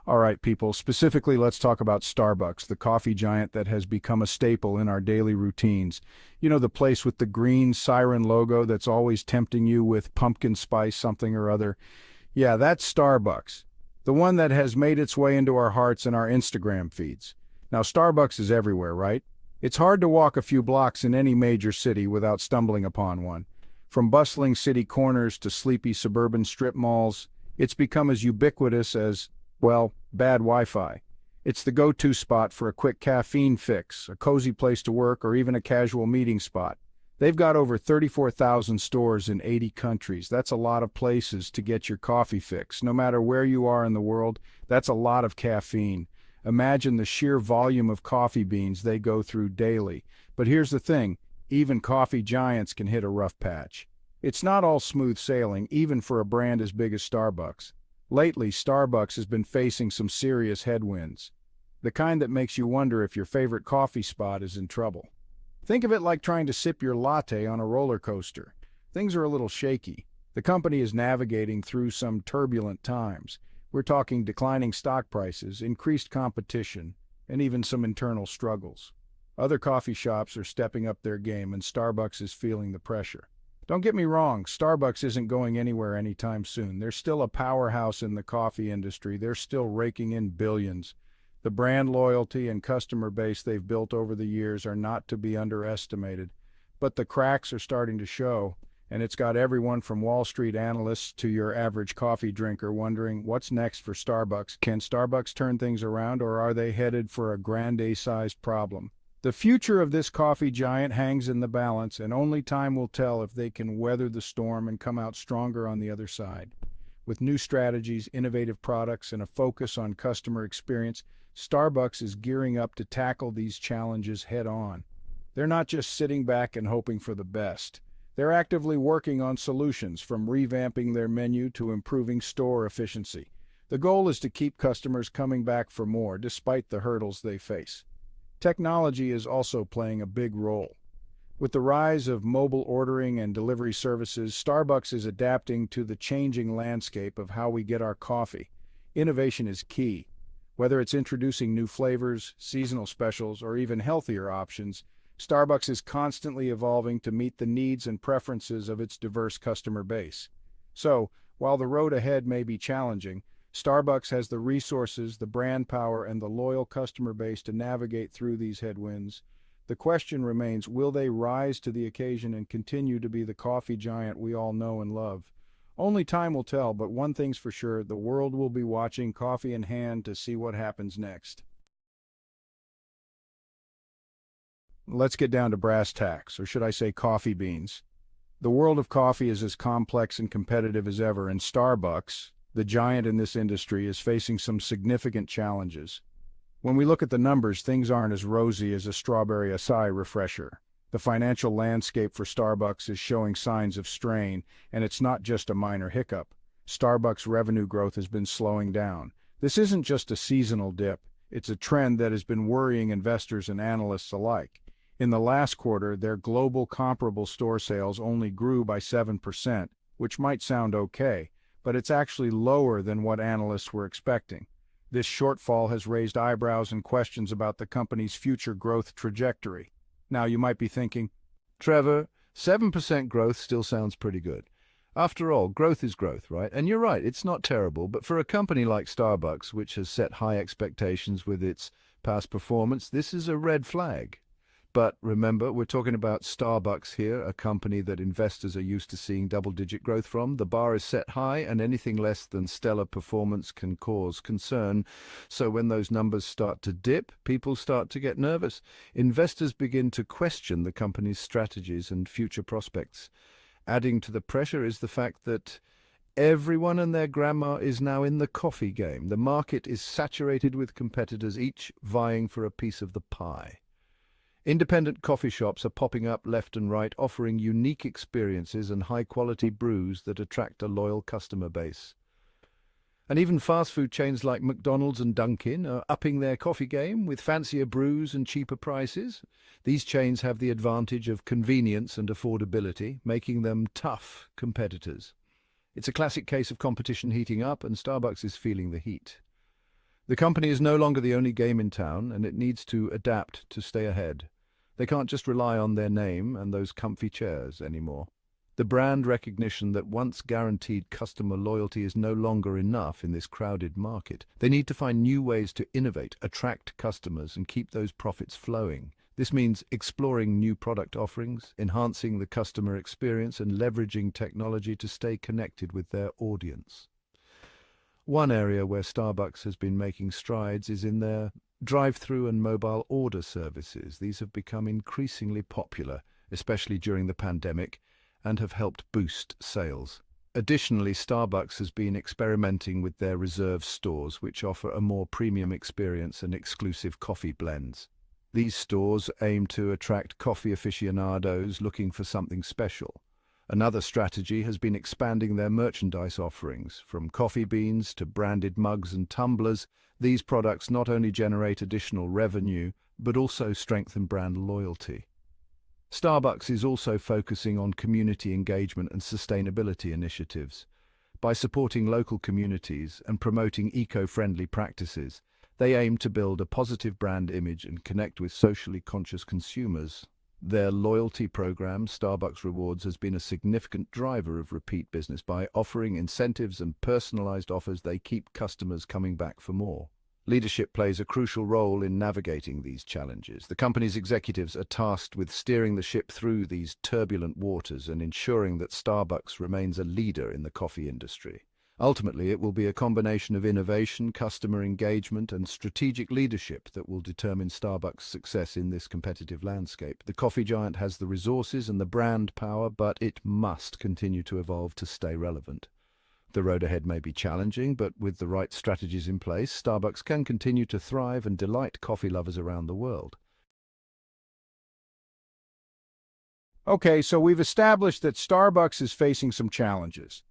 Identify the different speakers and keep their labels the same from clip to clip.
Speaker 1: All right, people, specifically, let's talk about Starbucks, the coffee giant that has become a staple in our daily routines. You know, the place with the green siren logo that's always tempting you with pumpkin spice something or other. Yeah, that's Starbucks, the one that has made its way into our hearts and our Instagram feeds. Now, Starbucks is everywhere, right? It's hard to walk a few blocks in any major city without stumbling upon one. From bustling city corners to sleepy suburban strip malls, it's become as ubiquitous as, well, bad Wi-Fi. It's the go-to spot for a quick caffeine fix, a cozy place to work, or even a casual meeting spot. They've got over 34,000 stores in 80 countries. That's a lot of places to get your coffee fix. No matter where you are in the world, that's a lot of caffeine. Imagine the sheer volume of coffee beans they go through daily. But here's the thing, even coffee giants can hit a rough patch. It's not all smooth sailing, even for a brand as big as Starbucks. Lately, Starbucks has been facing some serious headwinds. The kind that makes you wonder if your favorite coffee spot is in trouble. Think of it like trying to sip your latte on a roller coaster. Things are a little shaky. The company is navigating through some turbulent times. We're talking declining stock prices, increased competition, and even some internal struggles. Other coffee shops are stepping up their game, and Starbucks is feeling the pressure. Don't get me wrong, Starbucks isn't going anywhere anytime soon. They're still a powerhouse in the coffee industry. They're still raking in billions. The brand loyalty and customer base they've built over the years are not to be underestimated. But the cracks are starting to show, and it's got everyone from Wall Street analysts to your average coffee drinker wondering what's next for Starbucks. Can Starbucks turn things around, or are they headed for a grande-sized problem? The future of this coffee giant hangs in the balance, and only time will tell if they can weather the storm and come out stronger on the other side. With new strategies, innovative products, and a focus on customer experience, Starbucks is gearing up to tackle these challenges head-on. They're not just sitting back and hoping for the best. They're actively working on solutions, from revamping their menu to improving store efficiency. The goal is to keep customers coming back for more, despite the hurdles they face. Technology is also playing a big role. With the rise of mobile ordering and delivery services, Starbucks is adapting to the changing landscape of how we get our coffee. Innovation is key. Whether it's introducing new flavors, seasonal specials, or even healthier options, Starbucks is constantly evolving to meet the needs and preferences of its diverse customer base. So, while the road ahead may be challenging, Starbucks has the resources, the brand power, and the loyal customer base to navigate through these headwinds. The question remains, will they rise to the occasion and continue to be the coffee giant we all know and love? Only time will tell, but one thing's for sure, the world will be watching, coffee in hand, to see what happens next. Let's get down to brass tacks, or should I say coffee beans. The world of coffee is as complex and competitive as ever, and Starbucks, the giant in this industry, is facing some significant challenges. When we look at the numbers, things aren't as rosy as a strawberry acai refresher. The financial landscape for Starbucks is showing signs of strain, and it's not just a minor hiccup. Starbucks' revenue growth has been slowing down. This isn't just a seasonal dip, it's a trend that has been worrying investors and analysts alike. In the last quarter, their global comparable store sales only grew by 7%, which might sound okay, but it's actually lower than what analysts were expecting. This shortfall has raised eyebrows and questions about the company's future growth trajectory. Now, you might be thinking,
Speaker 2: Trevor, 7% growth still sounds pretty good. After all, growth is growth, right? And you're right, it's not terrible, but for a company like Starbucks, which has set high expectations with its past performance, this is a red flag. But remember, we're talking about Starbucks here, a company that investors are used to seeing double-digit growth from. The bar is set high, and anything less than stellar performance can cause concern. So when those numbers start to dip, people start to get nervous. Investors begin to question the company's strategies and future prospects. Adding to the pressure is the fact that everyone and their grandma is now in the coffee game. The market is saturated with competitors, each vying for a piece of the pie. Independent coffee shops are popping up left and right, offering unique experiences and high-quality brews that attract a loyal customer base. And even fast food chains like McDonald's and Dunkin' are upping their coffee game with fancier brews and cheaper prices. These chains have the advantage of convenience and affordability, making them tough competitors. It's a classic case of competition heating up, and Starbucks is feeling the heat. The company is no longer the only game in town, and it needs to adapt to stay ahead. They can't just rely on their name and those comfy chairs anymore. The brand recognition that once guaranteed customer loyalty is no longer enough in this crowded market. They need to find new ways to innovate, attract customers, and keep those profits flowing. This means exploring new product offerings, enhancing the customer experience, and leveraging technology to stay connected with their audience. One area where Starbucks has been making strides is in their drive-through and mobile order services. These have become increasingly popular, especially during the pandemic, and have helped boost sales. Additionally, Starbucks has been experimenting with their reserve stores, which offer a more premium experience and exclusive coffee blends. These stores aim to attract coffee aficionados looking for something special. Another strategy has been expanding their merchandise offerings. From coffee beans to branded mugs and tumblers, these products not only generate additional revenue, but also strengthen brand loyalty. Starbucks is also focusing on community engagement and sustainability initiatives. By supporting local communities and promoting eco-friendly practices, they aim to build a positive brand image and connect with socially conscious consumers. Their loyalty program, Starbucks Rewards, has been a significant driver of repeat business. By offering incentives and personalized offers, they keep customers coming back for more. Leadership plays a crucial role in navigating these challenges. The company's executives are tasked with steering the ship through these turbulent waters and ensuring that Starbucks remains a leader in the coffee industry. Ultimately, it will be a combination of innovation, customer engagement, and strategic leadership that will determine Starbucks' success in this competitive landscape. The coffee giant has the resources and the brand power, but it must continue to evolve to stay relevant. The road ahead may be challenging, but with the right strategies in place, Starbucks can continue to thrive and delight coffee lovers around the world.
Speaker 1: Okay, so we've established that Starbucks is facing some challenges.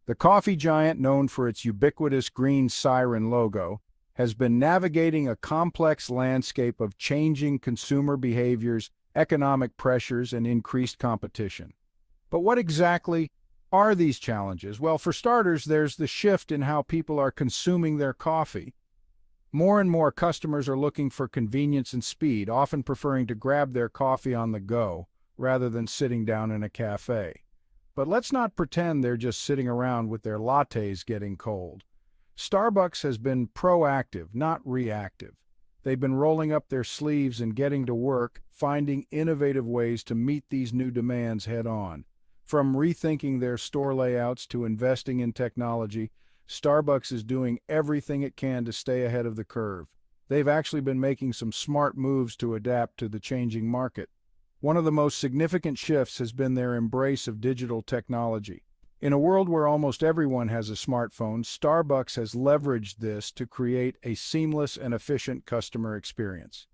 Speaker 1: The coffee giant, known for its ubiquitous green siren logo, has been navigating a complex landscape of changing consumer behaviors, economic pressures, and increased competition. But what exactly are these challenges? Well, for starters, there's the shift in how people are consuming their coffee. More and more customers are looking for convenience and speed, often preferring to grab their coffee on the go rather than sitting down in a cafe. But let's not pretend they're just sitting around with their lattes getting cold. Starbucks has been proactive, not reactive. They've been rolling up their sleeves and getting to work, finding innovative ways to meet these new demands head-on. From rethinking their store layouts to investing in technology, Starbucks is doing everything it can to stay ahead of the curve. They've actually been making some smart moves to adapt to the changing market. One of the most significant shifts has been their embrace of digital technology. In a world where almost everyone has a smartphone, Starbucks has leveraged this to create a seamless and efficient customer experience.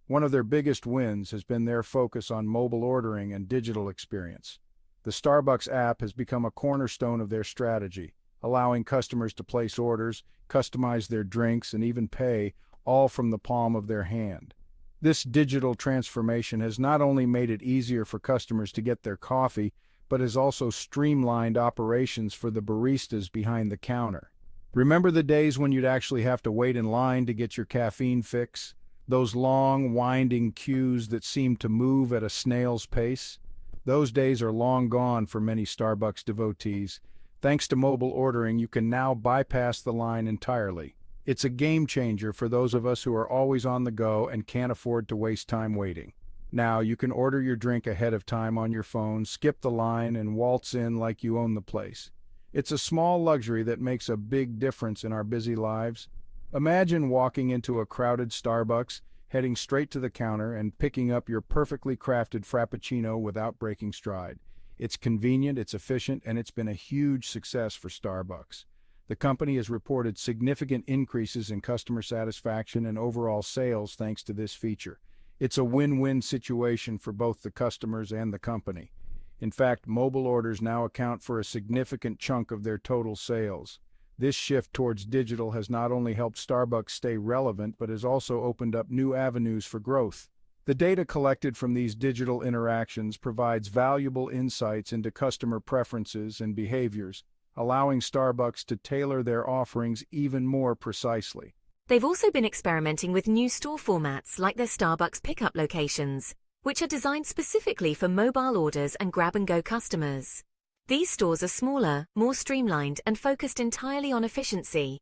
Speaker 1: One of their biggest wins has been their focus on mobile ordering and digital experience. The Starbucks app has become a cornerstone of their strategy, allowing customers to place orders, customize their drinks, and even pay, all from the palm of their hand. This digital transformation has not only made it easier for customers to get their coffee, but has also streamlined operations for the baristas behind the counter. Remember the days when you'd actually have to wait in line to get your caffeine fix? Those long, winding queues that seemed to move at a snail's pace? Those days are long gone for many Starbucks devotees. Thanks to mobile ordering, you can now bypass the line entirely. It's a game changer for those of us who are always on the go and can't afford to waste time waiting. Now, you can order your drink ahead of time on your phone, skip the line, and waltz in like you own the place. It's a small luxury that makes a big difference in our busy lives. Imagine walking into a crowded Starbucks, heading straight to the counter, and picking up your perfectly crafted Frappuccino without breaking stride. It's convenient, it's efficient, and it's been a huge success for Starbucks. The company has reported significant increases in customer satisfaction and overall sales thanks to this feature. It's a win-win situation for both the customers and the company. In fact, mobile orders now account for a significant chunk of their total sales. This shift towards digital has not only helped Starbucks stay relevant, but has also opened up new avenues for growth. The data collected from these digital interactions provides valuable insights into customer preferences and behaviors, allowing Starbucks to tailor their offerings even more precisely.
Speaker 3: They've also been experimenting with new store formats like their Starbucks pickup locations, which are designed specifically for mobile orders and grab-and-go customers. These stores are smaller, more streamlined, and focused entirely on efficiency.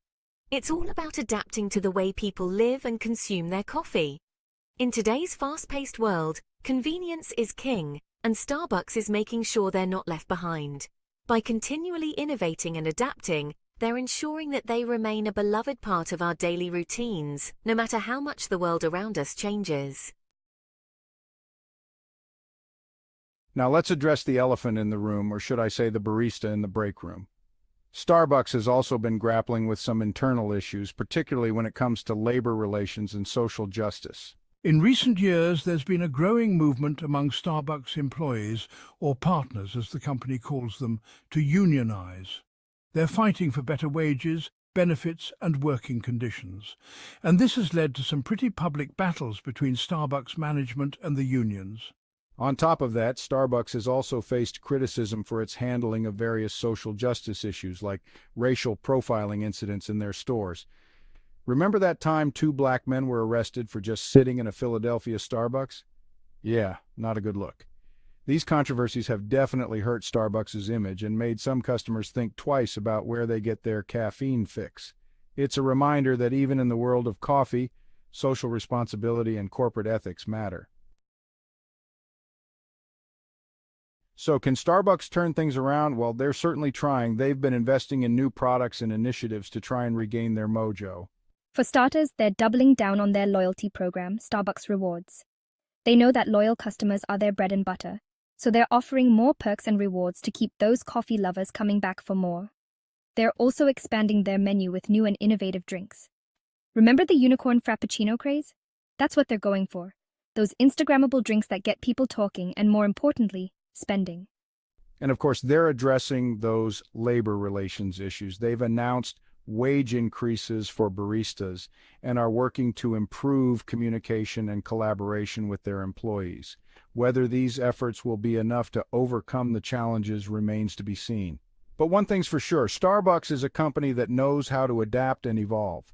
Speaker 3: It's all about adapting to the way people live and consume their coffee. In today's fast-paced world, convenience is king, and Starbucks is making sure they're not left behind. By continually innovating and adapting, they're ensuring that they remain a beloved part of our daily routines, no matter how much the world around us changes.
Speaker 1: Now let's address the elephant in the room, or should I say the barista in the break room. Starbucks has also been grappling with some internal issues, particularly when it comes to labor relations and social justice.
Speaker 4: In recent years, there's been a growing movement among Starbucks employees, or partners as the company calls them, to unionize. They're fighting for better wages, benefits and working conditions. And this has led to some pretty public battles between Starbucks management and the unions.
Speaker 1: On top of that, Starbucks has also faced criticism for its handling of various social justice issues like racial profiling incidents in their stores. Remember that time 2 black men were arrested for just sitting in a Philadelphia Starbucks? Yeah, not a good look. These controversies have definitely hurt Starbucks' image and made some customers think twice about where they get their caffeine fix. It's a reminder that even in the world of coffee, social responsibility and corporate ethics matter. So can Starbucks turn things around? Well, they're certainly trying. They've been investing in new products and initiatives to try and regain their mojo.
Speaker 5: For starters, they're doubling down on their loyalty program, Starbucks Rewards. They know that loyal customers are their bread and butter, so they're offering more perks and rewards to keep those coffee lovers coming back for more. They're also expanding their menu with new and innovative drinks. Remember the unicorn frappuccino craze? That's what they're going for. Those Instagrammable drinks that get people talking and, more importantly, spending.
Speaker 1: And of course, they're addressing those labor relations issues. They've announced wage increases for baristas and are working to improve communication and collaboration with their employees. Whether these efforts will be enough to overcome the challenges remains to be seen. But one thing's for sure, Starbucks is a company that knows how to adapt and evolve.